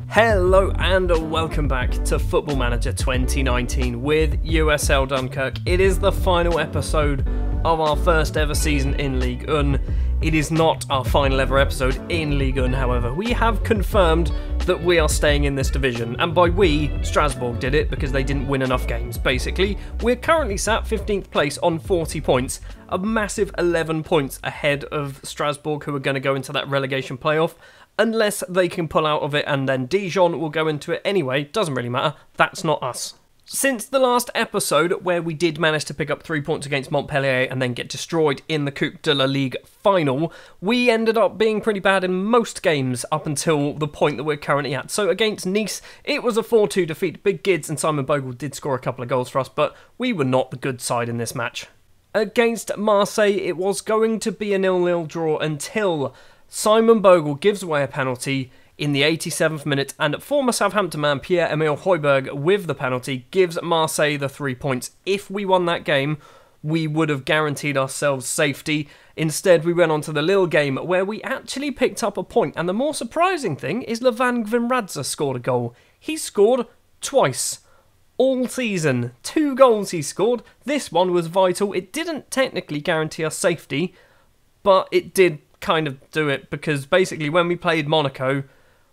Hello and welcome back to Football Manager 2019 with USL Dunkerque. It is the final episode of our first ever season in Ligue 1. It is not our final ever episode in Ligue 1, however. We have confirmed that we are staying in this division, and by we, Strasbourg did it because they didn't win enough games, basically. We're currently sat 15th place on 40 points, a massive 11 points ahead of Strasbourg, who are going to go into that relegation playoff. Unless they can pull out of it and then Dijon will go into it anyway, doesn't really matter, that's not us. Since the last episode, where we did manage to pick up 3 points against Montpellier and then get destroyed in the Coupe de la Ligue final, we ended up being pretty bad in most games up until the point that we're currently at. So against Nice, it was a 4-2 defeat. Big Gids and Simon Bogle did score a couple of goals for us, but we were not the good side in this match. Against Marseille, it was going to be a 0-0 draw until Simon Bogle gives away a penalty in the 87th minute, and former Southampton man Pierre-Emile Højbjerg with the penalty gives Marseille the 3 points. If we won that game, we would have guaranteed ourselves safety. Instead, we went on to the Lille game where we actually picked up a point, and the more surprising thing is Levan Gvimradze scored a goal. He scored twice. All season. 2 goals he scored. This one was vital. It didn't technically guarantee us safety, but it did kind of do it, because basically when we played Monaco,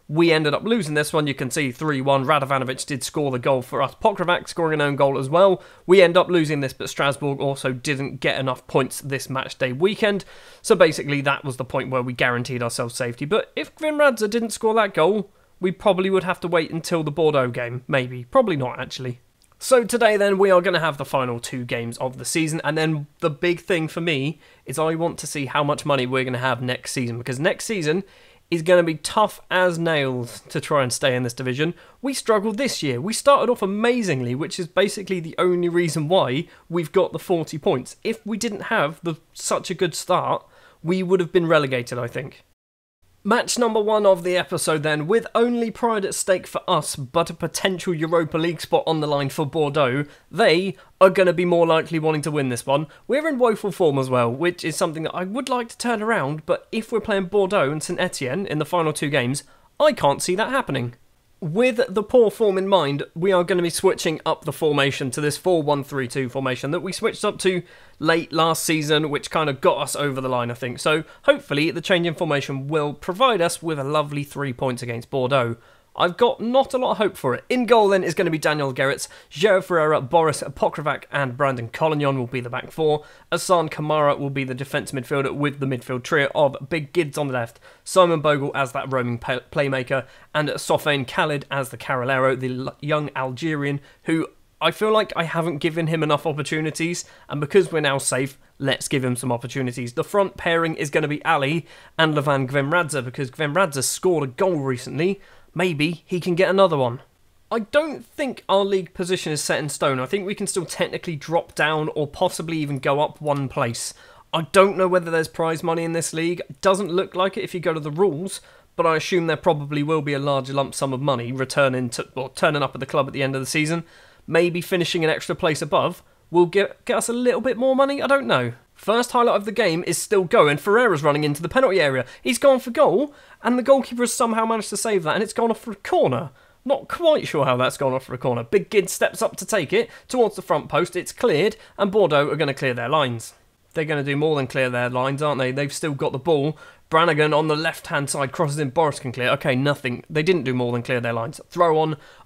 we ended up losing this one. You can see 3-1. Radovanovic did score the goal for us. Pokravac scoring an own goal as well. We end up losing this, but Strasbourg also didn't get enough points this match day weekend. So basically that was the point where we guaranteed ourselves safety. But if Gvimradze didn't score that goal, we probably would have to wait until the Bordeaux game. Maybe. Probably not, actually. So today then, we are going to have the final 2 games of the season, and then the big thing for me is I want to see how much money we're going to have next season, because next season is going to be tough as nails to try and stay in this division. We struggled this year. We started off amazingly, which is basically the only reason why we've got the 40 points. If we didn't have such a good start, we would have been relegated, I think. Match number 1 of the episode then, with only pride at stake for us, but a potential Europa League spot on the line for Bordeaux. They are going to be more likely wanting to win this one. We're in woeful form as well, which is something that I would like to turn around, but if we're playing Bordeaux and St Etienne in the final 2 games, I can't see that happening. With the poor form in mind, we are going to be switching up the formation to this 4-1-3-2 formation that we switched up to late last season, which kind of got us over the line, I think. So hopefully the change in formation will provide us with a lovely 3 points against Bordeaux. I've got not a lot of hope for it. In goal then is going to be Daniel Gerrits, João Ferreira, Boris Pokravac and Brandon Collignon will be the back 4. Asan Kamara will be the defence midfielder with the midfield trio of Big Gids on the left, Simon Bogle as that roaming playmaker, and Sofiane Khalid as the Carrilero, the young Algerian, who I feel like I haven't given him enough opportunities, and because we're now safe, let's give him some opportunities. The front pairing is going to be Ali and Levan Gvimradze, because Gvimradze scored a goal recently. Maybe he can get another one. I don't think our league position is set in stone. I think we can still technically drop down or possibly even go up 1 place. I don't know whether there's prize money in this league. It doesn't look like it if you go to the rules, but I assume there probably will be a large lump sum of money turning up at the club at the end of the season. Maybe finishing an extra place above will get us a little bit more money. I don't know. First highlight of the game is still going. Ferreira's running into the penalty area. He's gone for goal, and the goalkeeper has somehow managed to save that, and it's gone off for a corner. Not quite sure how that's gone off for a corner. Big Gid steps up to take it towards the front post. It's cleared, and Bordeaux are going to clear their lines. They're going to do more than clear their lines, aren't they? They've still got the ball. Brannigan on the left-hand side crosses in. Boris can clear. Okay, nothing. They didn't do more than clear their lines. Throw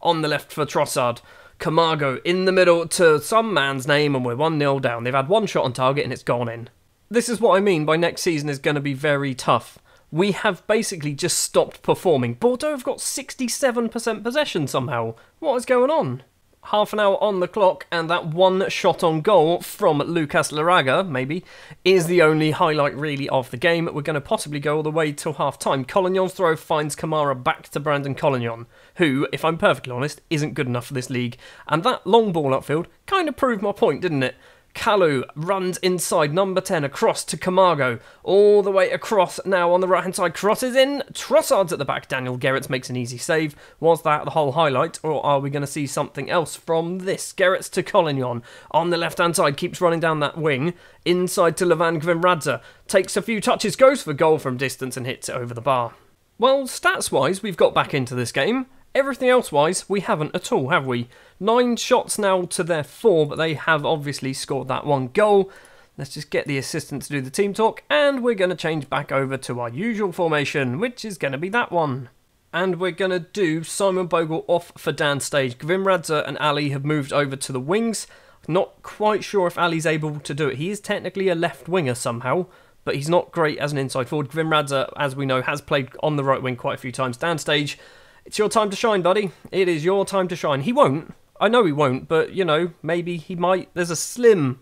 on the left for Trossard. Camargo in the middle to some man's name, and we're 1-0 down. They've had 1 shot on target, and it's gone in. This is what I mean by next season is going to be very tough. We have basically just stopped performing. Bordeaux have got 67% possession somehow. What is going on? Half an hour on the clock, and that 1 shot on goal from Lucas Laraga, maybe, is the only highlight really of the game. We're going to possibly go all the way till half-time. Collignon's throw finds Kamara back to Brandon Collignon, who, if I'm perfectly honest, isn't good enough for this league. And that long ball upfield kind of proved my point, didn't it? Kalu runs inside, number 10, across to Camargo. All the way across now on the right-hand side. Crosses in. Trossard's at the back. Daniel Gerrits makes an easy save. Was that the whole highlight, or are we going to see something else from this? Gerrits to Collignon. On the left-hand side, keeps running down that wing. Inside to Levan Gvimradze. Takes a few touches, goes for goal from distance and hits it over the bar. Well, stats-wise, we've got back into this game. Everything else-wise, we haven't at all, have we? 9 shots now to their 4, but they have obviously scored that 1 goal. Let's just get the assistant to do the team talk, and we're going to change back over to our usual formation, which is going to be that one. And we're going to do Simon Bogle off for Dan Stage. Gvimradze and Ali have moved over to the wings. Not quite sure if Ali's able to do it. He is technically a left winger somehow, but he's not great as an inside forward. Gvimradze, as we know, has played on the right wing quite a few times. Dan Stage, it's your time to shine, buddy. It is your time to shine. He won't. I know he won't, but, you know, maybe he might. There's a slim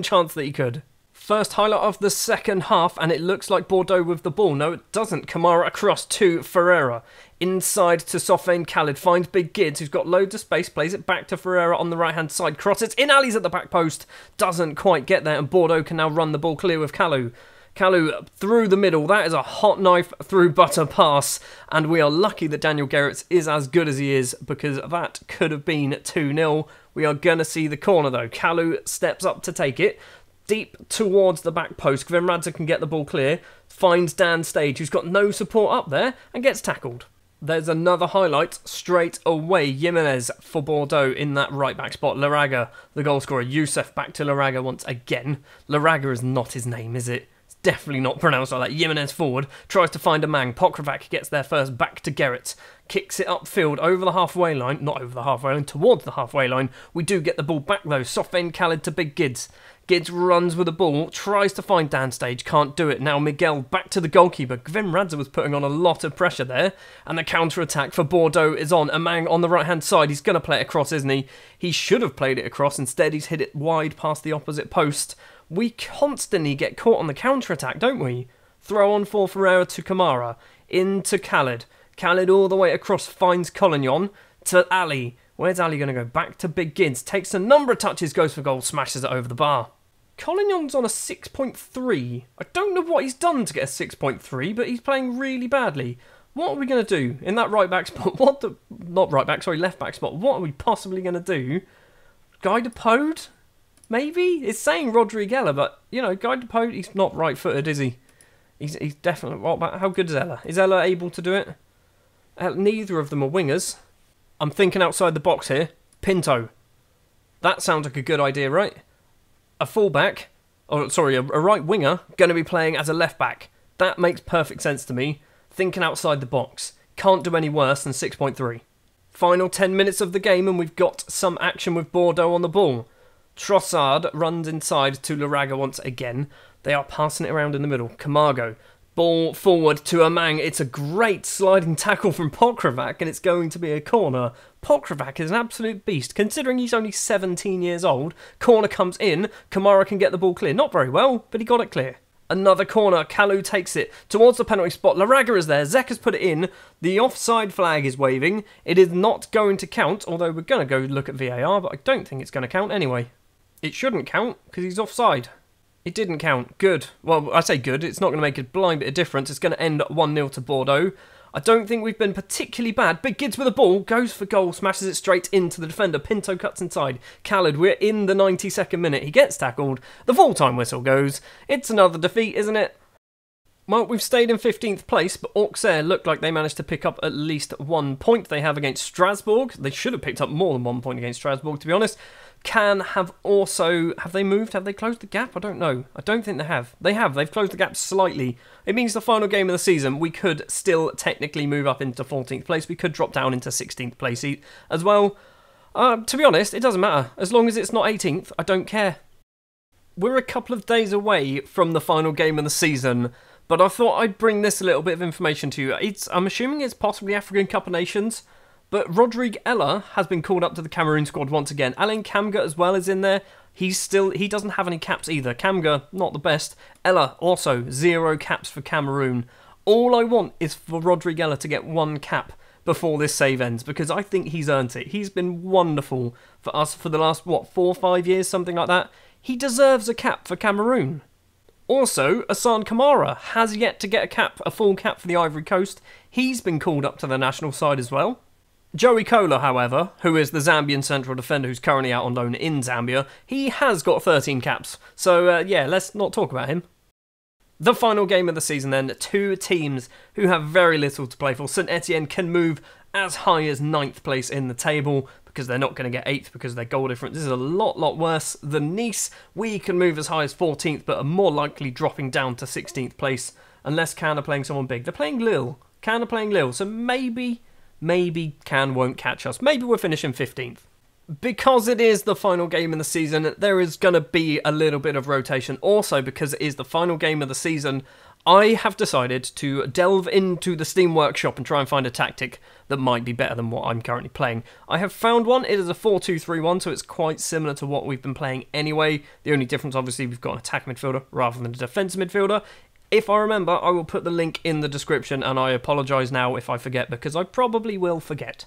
chance that he could. First highlight of the second half, and it looks like Bordeaux with the ball. No, it doesn't. Kamara across to Ferreira. Inside to Sofane Khalid. Finds Big Gids, who's got loads of space. Plays it back to Ferreira on the right-hand side. Cross it in. Ali's at the back post. Doesn't quite get there, and Bordeaux can now run the ball clear with Kalu. Kalu through the middle. That is a hot knife through butter pass. And we are lucky that Daniel Gerrits is as good as he is, because that could have been 2-0. We are going to see the corner though. Kalu steps up to take it. Deep towards the back post. Gvimradze can get the ball clear. Finds Dan Stage, who's got no support up there, and gets tackled. There's another highlight straight away. Jimenez for Bordeaux in that right-back spot. Laraga, the goal scorer. Youssef back to Laraga once again. Laraga is not his name, is it? It's definitely not pronounced like that. Jimenez forward. Tries to find a man. Pokravac gets there first. Back to Gerrits. Kicks it upfield over the halfway line. Not over the halfway line, towards the halfway line. We do get the ball back though. Sofane Khalid to Big Gids. Gids runs with the ball, tries to find Dan Stage, can't do it. Now Miguel back to the goalkeeper. Gvimradze was putting on a lot of pressure there. And the counter-attack for Bordeaux is on. Amang on the right-hand side. He's going to play it across, isn't he? He should have played it across. Instead, he's hit it wide past the opposite post. We constantly get caught on the counter-attack, don't we? Throw on for Ferreira to Kamara. Into Khalid. Khalid all the way across, finds Collignon to Ali. Where's Ali going to go? Back to Big Gids. Takes a number of touches, goes for goal, smashes it over the bar. Collignon's on a 6.3. I don't know what he's done to get a 6.3, but he's playing really badly. What are we going to do in that right-back spot? Left-back spot. What are we possibly going to do? Guy Depode? Maybe? It's saying Rodriguez, but, you know, Guy Depode, he's not right-footed, is he? He's definitely... What about, how good is Ella? Is Ella able to do it? Neither of them are wingers. I'm thinking outside the box here. Pinto. That sounds like a good idea, right? A fullback, a right winger, going to be playing as a left back. That makes perfect sense to me. Thinking outside the box. Can't do any worse than 6.3. Final 10 minutes of the game and we've got some action with Bordeaux on the ball. Trossard runs inside to Laraga once again. They are passing it around in the middle. Camargo. Ball forward to Amang. It's a great sliding tackle from Pokravac and it's going to be a corner. Pokravac is an absolute beast. Considering he's only 17 years old, corner comes in. Kamara can get the ball clear. Not very well, but he got it clear. Another corner. Kalu takes it towards the penalty spot. Laraga is there. Zek has put it in. The offside flag is waving. It is not going to count, although we're going to go look at VAR, but I don't think it's going to count anyway. It shouldn't count because he's offside. It didn't count. Good. Well, I say good. It's not going to make a blind bit of difference. It's going to end 1-0 to Bordeaux. I don't think we've been particularly bad. Big Gids with the ball. Goes for goal. Smashes it straight into the defender. Pinto cuts inside. Khalid, we're in the 92nd minute. He gets tackled. The full-time whistle goes. It's another defeat, isn't it? Well, we've stayed in 15th place, but Auxerre look like they managed to pick up at least 1 point they have against Strasbourg. They should have picked up more than 1 point against Strasbourg, to be honest. Can have also... Have they moved? Have they closed the gap? I don't know. I don't think they have. They have. They've closed the gap slightly. It means the final game of the season, we could still technically move up into 14th place. We could drop down into 16th place as well. To be honest, it doesn't matter. As long as it's not 18th, I don't care. We're a couple of days away from the final game of the season, but I thought I'd bring this a little bit of information to you. I'm assuming it's possibly African Cup of Nations. But Rodrigue Ella has been called up to the Cameroon squad once again. Alain Kamga as well is in there. He doesn't have any caps either. Kamga, not the best. Ella, also 0 caps for Cameroon. All I want is for Rodrigue Ella to get 1 cap before this save ends, because I think he's earned it. He's been wonderful for us for the last, 4 or 5 years, something like that. He deserves a cap for Cameroon. Also, Assane Kamara has yet to get a full cap for the Ivory Coast. He's been called up to the national side as well. Joey Kola, however, who is the Zambian central defender who's currently out on loan in Zambia, he has got 13 caps. So, yeah, let's not talk about him. The final game of the season then, 2 teams who have very little to play for. Saint Etienne can move as high as 9th place in the table, because they're not going to get 8th because of their goal difference. This is a lot worse than Nice. We can move as high as 14th, but are more likely dropping down to 16th place, unless Cannes are playing someone big. They're playing Lille. Cannes are playing Lille, so maybe Cannes won't catch us. Maybe we're finishing 15th. Because it is the final game in the season, there is going to be a little bit of rotation. Also, because it is the final game of the season, I have decided to delve into the Steam Workshop and try and find a tactic that might be better than what I'm currently playing. I have found one. It is a 4-2-3-1, so it's quite similar to what we've been playing anyway. The only difference, obviously, we've got an attack midfielder rather than a defence midfielder. If I remember, I will put the link in the description, and I apologise now if I forget, because I probably will forget.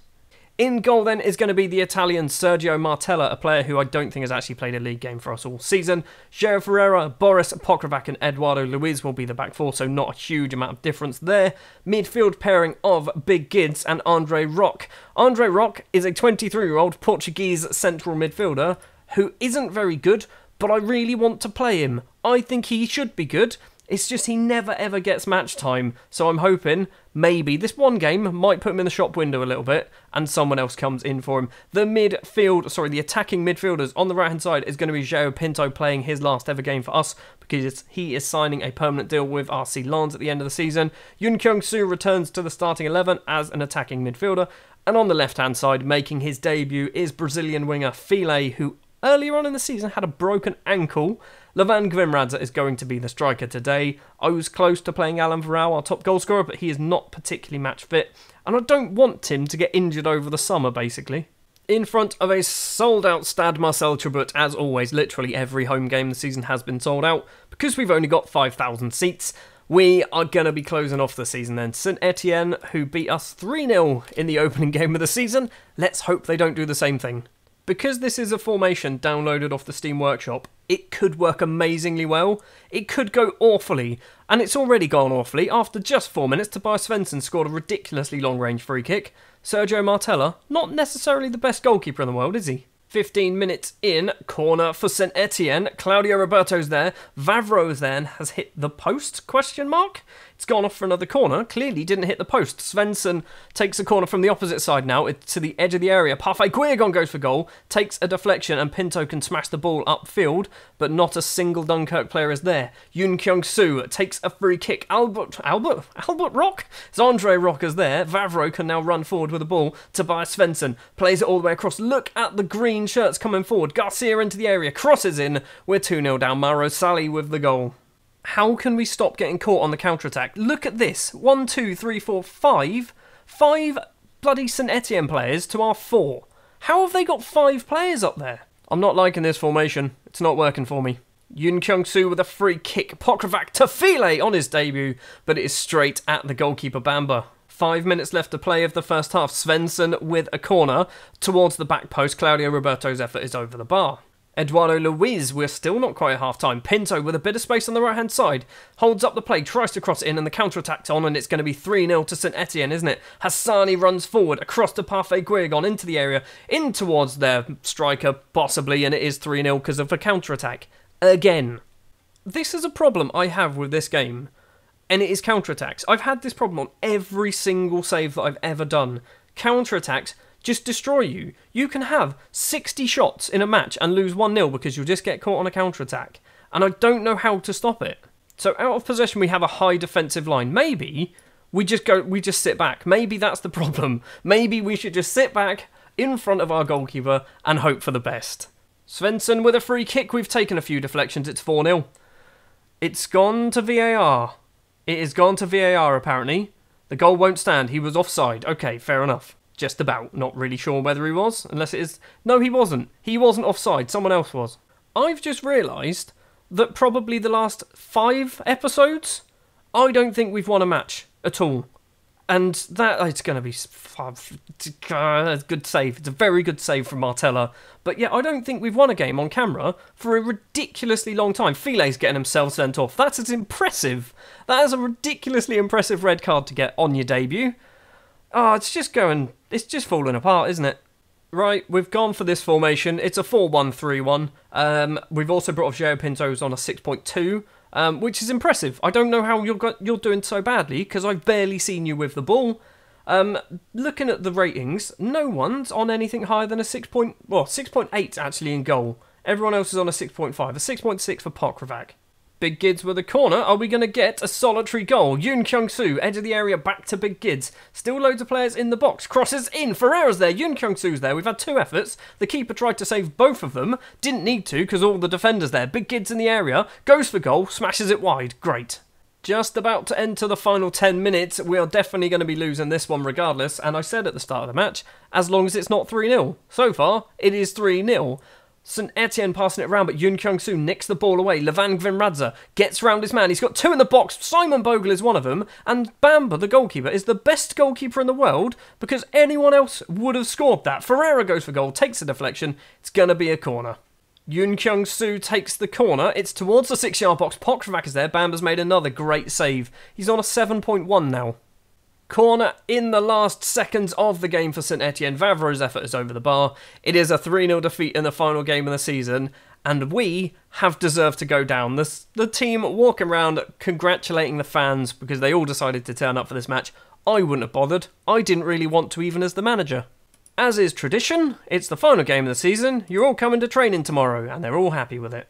In goal then is going to be the Italian Sergio Martella, a player who I don't think has actually played a league game for us all season. João Ferreira, Boris Pokravac and Eduardo Luiz will be the back four, so not a huge amount of difference there. Midfield pairing of Big Gids and Andre Roque. Andre Roque is a 23-year-old Portuguese central midfielder who isn't very good, but I really want to play him. I think he should be good. It's just he never ever gets match time, so I'm hoping maybe this one game might put him in the shop window a little bit and someone else comes in for him. The attacking midfielders on the right hand side is going to be João Pinto playing his last ever game for us because he is signing a permanent deal with RC Lens at the end of the season. Yoon Kyung-soo returns to the starting 11 as an attacking midfielder, and on the left hand side making his debut is Brazilian winger File, who earlier on in the season had a broken ankle. Levan Gvimradze is going to be the striker today. I was close to playing Alan Varau, our top goalscorer, but he is not particularly match fit, and I don't want him to get injured over the summer, basically. In front of a sold-out Stade Marcel Tribut, as always, literally every home game this season has been sold out. Because we've only got 5,000 seats, we are going to be closing off the season then. Saint Etienne, who beat us 3-0 in the opening game of the season, let's hope they don't do the same thing. Because this is a formation downloaded off the Steam Workshop, it could work amazingly well. It could go awfully, and it's already gone awfully. After just 4 minutes, Tobias Svensson scored a ridiculously long-range free kick. Sergio Martella, not necessarily the best goalkeeper in the world, is he? 15 minutes in, corner for Saint Etienne. Claudio Roberto's there. Vavro's there and has hit the post, ? It's gone off for another corner. Clearly didn't hit the post. Svensson takes a corner from the opposite side now to the edge of the area. Parfait Guiragon goes for goal, takes a deflection, and Pinto can smash the ball upfield, but not a single Dunkirk player is there. Yoon Kyung-soo takes a free kick. Albert Roque? It's Andre Roque is there. Vavro can now run forward with the ball. Tobias Svensson plays it all the way across. Look at the green shirts coming forward. Garcia into the area, crosses in. We're 2-0 down. Mauro Sali with the goal. How can we stop getting caught on the counter-attack? Look at this. 1, 2, 3, 4, 5. 5 bloody Saint Etienne players to our 4. How have they got 5 players up there? I'm not liking this formation. It's not working for me. Yoon Kyung-soo with a free kick. Pokravac to File on his debut, but it is straight at the goalkeeper Bamba. 5 minutes left to play of the first half. Svensson with a corner towards the back post. Claudio Roberto's effort is over the bar. Eduardo Luiz, we're still not quite at half-time. Pinto with a bit of space on the right-hand side. Holds up the play, tries to cross it in, and the counter-attack's on, and it's going to be 3-0 to Saint Etienne, isn't it? Hassani runs forward, across to Parfait Guiragon, into the area, in towards their striker, possibly, and it is 3-0 because of a counter-attack. Again. This is a problem I have with this game, and it is counter-attacks. I've had this problem on every single save that I've ever done. Counter-attacks just destroy you. You can have 60 shots in a match and lose 1-0 because you'll just get caught on a counter-attack. And I don't know how to stop it. So out of possession we have a high defensive line. Maybe we just sit back. Maybe that's the problem. Maybe we should just sit back in front of our goalkeeper and hope for the best. Svensson with a free kick. We've taken a few deflections. It's 4-0. It's gone to VAR. It has gone to VAR apparently. The goal won't stand. He was offside. Okay, fair enough. Just about. Not really sure whether he was, unless it is... No, he wasn't. He wasn't offside. Someone else was. I've just realised that probably the last 5 episodes, I don't think we've won a match at all. And that, it's going to be a good save. It's a very good save from Martella. But yeah, I don't think we've won a game on camera for a ridiculously long time. File's getting himself sent off. That's impressive. That is a ridiculously impressive red card to get on your debut. Oh, it's just falling apart, isn't it? Right, we've gone for this formation. It's a 4-1-3-1. We've also brought off João Pinto's on a 6.2, which is impressive. I don't know how you're doing so badly, because I've barely seen you with the ball. Looking at the ratings, no one's on anything higher than a 6.8 actually in goal. Everyone else is on a 6.5, a 6.6 for Pokravac. Big Gids with a corner. Are we going to get a solitary goal? Yoon Kyung-soo, edge of the area, back to Big Gids. Still loads of players in the box. Crosses in. Ferreira's there. Yoon Kyung-soo's there. We've had 2 efforts. The keeper tried to save both of them. Didn't need to because all the defenders there. Big Gids in the area. Goes for goal. Smashes it wide. Great. Just about to enter the final 10 minutes. We are definitely going to be losing this one regardless. And I said at the start of the match, as long as it's not 3-0. So far, it is 3-0. St Etienne passing it around, but Yoon Kyung-soo nicks the ball away. Levan Gvinradze gets round his man. He's got 2 in the box. Simon Bogle is one of them. And Bamba, the goalkeeper, is the best goalkeeper in the world because anyone else would have scored that. Ferreira goes for goal, takes a deflection. It's going to be a corner. Yoon Kyung-soo takes the corner. It's towards the 6-yard box. Pokravac is there. Bamba's made another great save. He's on a 7.1 now. Corner in the last seconds of the game for St Etienne. Vavro's effort is over the bar. It is a 3-0 defeat in the final game of the season, and we have deserved to go down. The team walking around congratulating the fans because they all decided to turn up for this match. I wouldn't have bothered. I didn't really want to, even as the manager. As is tradition, it's the final game of the season. You're all coming to training tomorrow, and they're all happy with it.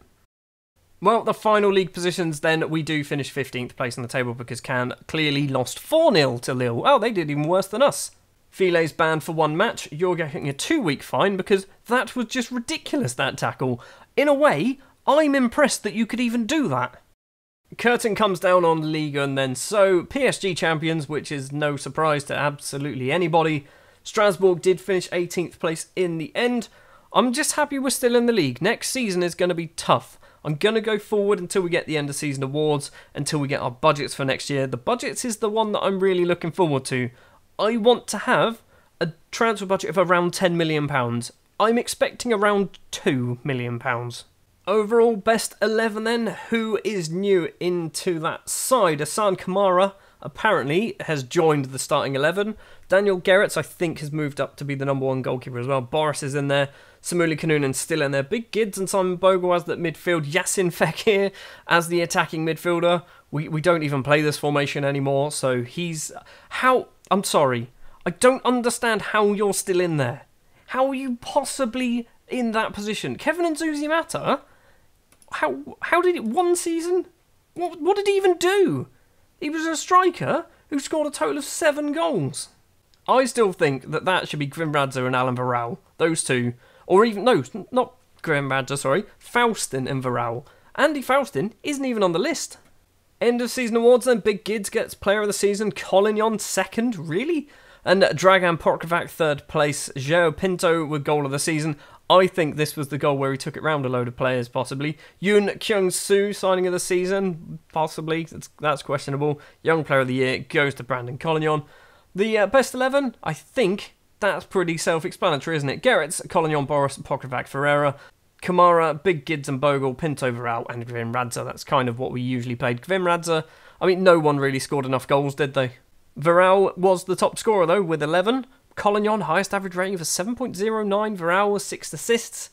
Well, the final league positions then, we do finish 15th place on the table because Cannes clearly lost 4-0 to Lille. Oh, they did even worse than us. Filet's banned for 1 match. You're getting a 2-week fine because that was just ridiculous, that tackle. In a way, I'm impressed that you could even do that. Curtain comes down on Ligue 1 then. So, PSG champions, which is no surprise to absolutely anybody. Strasbourg did finish 18th place in the end. I'm just happy we're still in the league. Next season is going to be tough. I'm going to go forward until we get the end of season awards, until we get our budgets for next year. The budgets is the one that I'm really looking forward to. I want to have a transfer budget of around £10 million. I'm expecting around £2 million. Overall, best 11 then. Who is new into that side? Hassan Kamara apparently has joined the starting 11. Daniel Gerrits, I think, has moved up to be the number 1 goalkeeper as well. Boris is in there. Samuli Kanunen's still in there. Big Gids and Simon Bogle as that midfield. Yassin Fekir as the attacking midfielder. We don't even play this formation anymore, so he's... I'm sorry. I don't understand how you're still in there. How are you possibly in that position? Kevin Nzuzi-Mata? How did it... 1 season? What did he even do? He was a striker who scored a total of 7 goals. I still think that should be Gvinradze and Alan Varel. Those two. Or even... No, not Gvinradze, sorry. Faustin and Varel. Andy Faustin isn't even on the list. End of season awards then. Big Gids gets player of the season. Collignon 2nd. Really? And Dragan Pokravac 3rd place. João Pinto with goal of the season. I think this was the goal where he took it round a load of players, possibly. Yoon Kyung-soo, signing of the season, possibly. That's questionable. Young player of the year goes to Brandon Collignon. The best 11, I think that's pretty self-explanatory, isn't it? Gerrits, Collignon, Boris, Pokravac, Ferreira, Kamara, Big Gids and Bogle, Pinto, Varel and Gvinradze. That's kind of what we usually played. Gvinradze, I mean, no one really scored enough goals, did they? Varel was the top scorer, though, with 11. Collignon, highest average rating of a 7.09. Varel with 6 assists.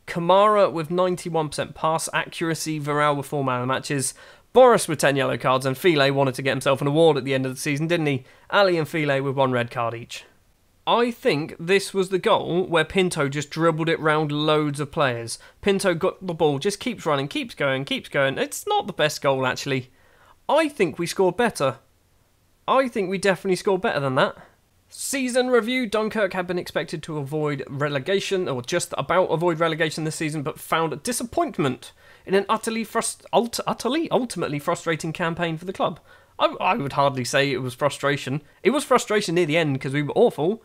Kamara with 91% pass accuracy. Varel with 4 man of the matches. Boris with 10 yellow cards. And Filet wanted to get himself an award at the end of the season, didn't he? Ali and Filet with 1 red card each. I think this was the goal where Pinto just dribbled it round loads of players. Pinto got the ball, just keeps running, keeps going. It's not the best goal, actually. I think we scored better. I think we definitely scored better than that. Season review. Dunkerque had been expected to avoid relegation, or just about avoid relegation this season, but found disappointment in an utterly ultimately frustrating campaign for the club. I would hardly say it was frustration. It was frustration near the end because we were awful.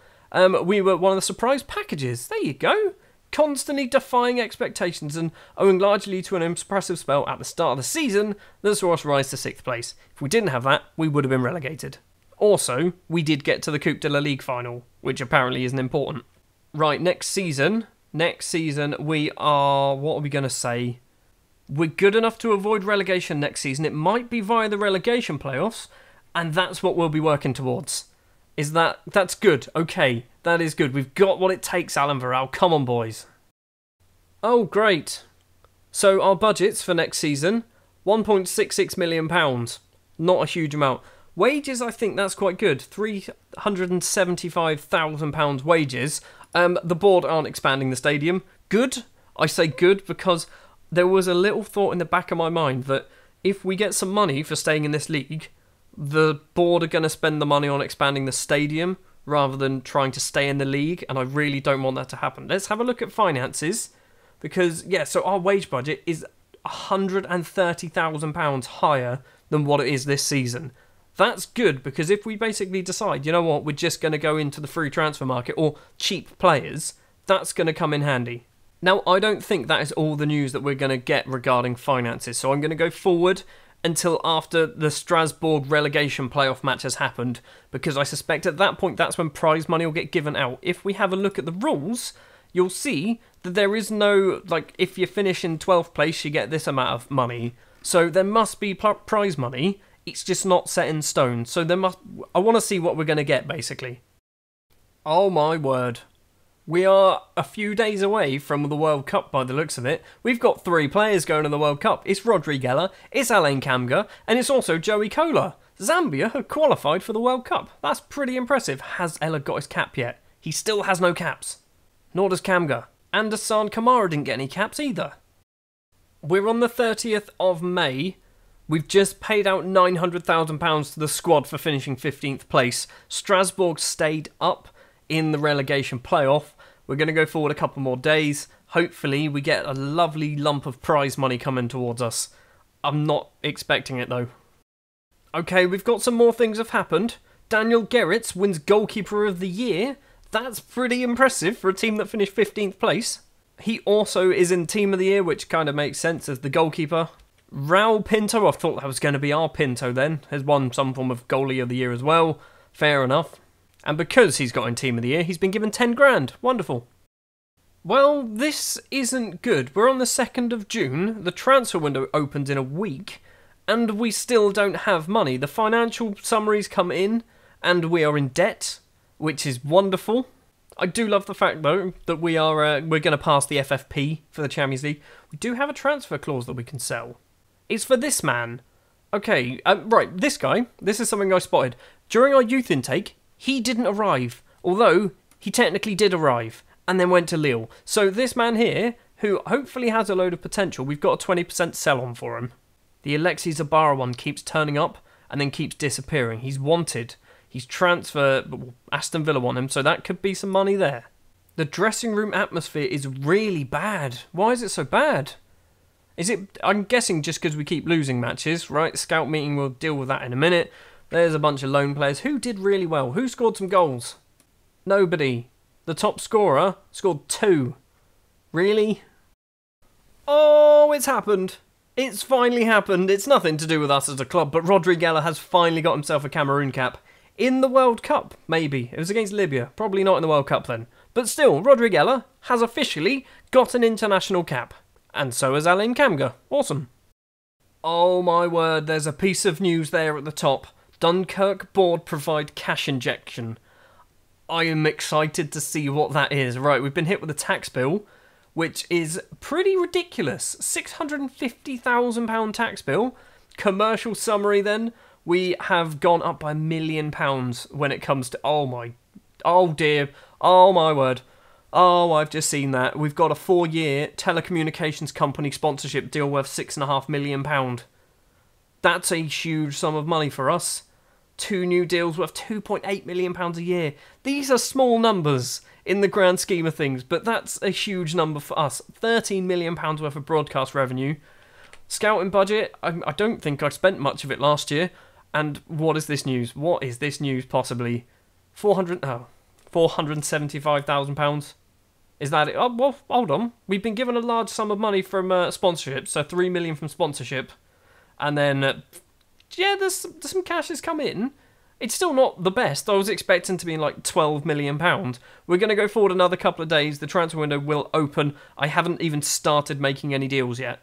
We were one of the surprise packages. There you go. Constantly defying expectations and owing largely to an impressive spell at the start of the season that saw us rise to 6th place. If we didn't have that, we would have been relegated. Also, we did get to the Coupe de la Ligue final, which apparently isn't important. Right, next season we are... What are we going to say? We're good enough to avoid relegation next season. It might be via the relegation playoffs, and that's what we'll be working towards. That's good. Okay, that is good. We've got what it takes, Alan Varel. Come on, boys. Oh, great. So our budgets for next season, £1.66 million. Not a huge amount. Wages, I think that's quite good. £375,000 wages. The board aren't expanding the stadium. Good. I say good because there was a little thought in the back of my mind that if we get some money for staying in this league, the board are going to spend the money on expanding the stadium rather than trying to stay in the league, and I really don't want that to happen. Let's have a look at finances, because, yeah, so our wage budget is £130,000 higher than what it is this season. That's good, because if we basically decide, you know what, we're just going to go into the free transfer market or cheap players, that's going to come in handy. Now, I don't think that is all the news that we're going to get regarding finances, so I'm going to go forward until after the Strasbourg relegation playoff match has happened, because I suspect at that point that's when prize money will get given out. If we have a look at the rules, you'll see that there is no, like, if you finish in 12th place, you get this amount of money. So there must be prize money, it's just not set in stone. So I want to see what we're going to get, basically. Oh my word. We are a few days away from the World Cup by the looks of it. We've got 3 players going to the World Cup. It's Rodri Geller, it's Alain Kamga, and it's also Joey Kola. Zambia have qualified for the World Cup. That's pretty impressive. Has Ella got his cap yet? He still has no caps. Nor does Kamga. And Hassan Kamara didn't get any caps either. We're on the 30th of May. We've just paid out £900,000 to the squad for finishing 15th place. Strasbourg stayed up in the relegation playoff. We're going to go forward a couple more days. Hopefully we get a lovely lump of prize money coming towards us. I'm not expecting it though. Okay, we've got some more things have happened. Daniel Gerrits wins Goalkeeper of the Year. That's pretty impressive for a team that finished 15th place. He also is in Team of the Year, which kind of makes sense as the goalkeeper. Raul Pinto, I thought that was going to be our Pinto then, has won some form of Goalie of the Year as well. Fair enough. And because he's got in Team of the Year, he's been given 10 grand. Wonderful. Well, this isn't good. We're on the 2nd of June. The transfer window opens in a week. And we still don't have money. The financial summaries come in. And we are in debt. Which is wonderful. I do love the fact, though, that we're going to pass the FFP for the Champions League. We do have a transfer clause that we can sell. It's for this man. Okay, right, this guy. This is something I spotted. During our youth intake, he didn't arrive, although he technically did arrive and then went to Lille. So this man here, who hopefully has a load of potential, we've got a 20% sell-on for him. The Alexis Zabara one keeps turning up and then keeps disappearing. He's wanted. He's transferred. Aston Villa want him, so that could be some money there. The dressing room atmosphere is really bad. Why is it so bad? Is it? I'm guessing just because we keep losing matches, right? Scout meeting, we'll deal with that in a minute. There's a bunch of loan players. Who did really well? Who scored some goals? Nobody. The top scorer scored 2. Really? Oh, it's happened. It's finally happened. It's nothing to do with us as a club, but Rodri Geller has finally got himself a Cameroon cap. In the World Cup, maybe. It was against Libya. Probably not in the World Cup then. But still, Rodri Geller has officially got an international cap. And so has Alain Kamga. Awesome. Oh my word, there's a piece of news there at the top. Dunkerque board provide cash injection. I am excited to see what that is. Right, we've been hit with a tax bill, which is pretty ridiculous. £650,000 tax bill. Commercial summary then. We have gone up by £1 million when it comes to... Oh dear. Oh my word. Oh, I've just seen that. We've got a 4-year telecommunications company sponsorship deal worth £6.5 million. That's a huge sum of money for us. 2 new deals worth £2.8 million a year. These are small numbers in the grand scheme of things, but that's a huge number for us. £13 million worth of broadcast revenue. Scouting budget, I don't think I spent much of it last year. And what is this news? What is this news possibly? £475,000. Is that it? Oh, well, hold on. We've been given a large sum of money from sponsorship, so $3 million from sponsorship. And then, yeah, there's some cash has come in. It's still not the best. I was expecting to be like £12 million. We're going to go forward another couple of days. The transfer window will open. I haven't even started making any deals yet.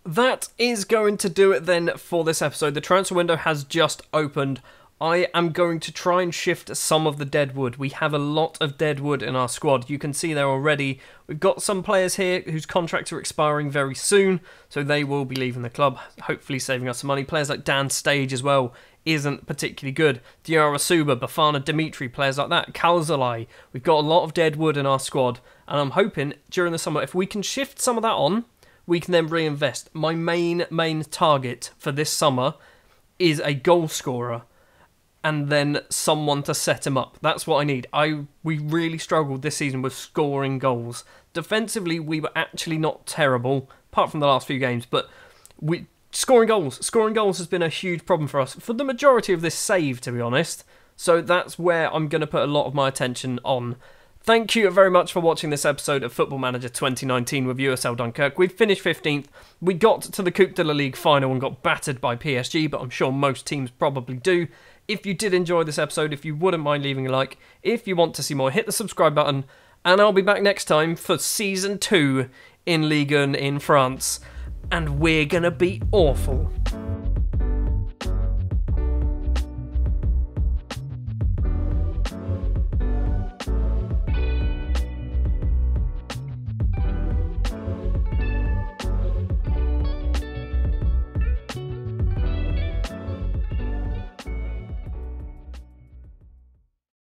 That is going to do it then for this episode. The transfer window has just opened. I am going to try and shift some of the dead wood. We have a lot of dead wood in our squad. You can see there already. We've got some players here whose contracts are expiring very soon, so they will be leaving the club, hopefully saving us some money. Players like Dan Stage as well isn't particularly good. Diarra Suba, Bafana Dimitri, players like that. Calzalai. We've got a lot of dead wood in our squad, and I'm hoping during the summer, if we can shift some of that on, we can then reinvest. My main target for this summer is a goal scorer and then someone to set him up. That's what I need. We really struggled this season with scoring goals. Defensively, we were actually not terrible, apart from the last few games, but scoring goals has been a huge problem for us for the majority of this save, to be honest. So that's where I'm going to put a lot of my attention on. Thank you very much for watching this episode of Football Manager 2019 with USL Dunkerque. We finished 15th. We got to the Coupe de la Ligue final and got battered by PSG, but I'm sure most teams probably do. If you did enjoy this episode, if you wouldn't mind leaving a like, if you want to see more, hit the subscribe button, and I'll be back next time for Season 2 in Ligue 1 in France. And we're going to be awful.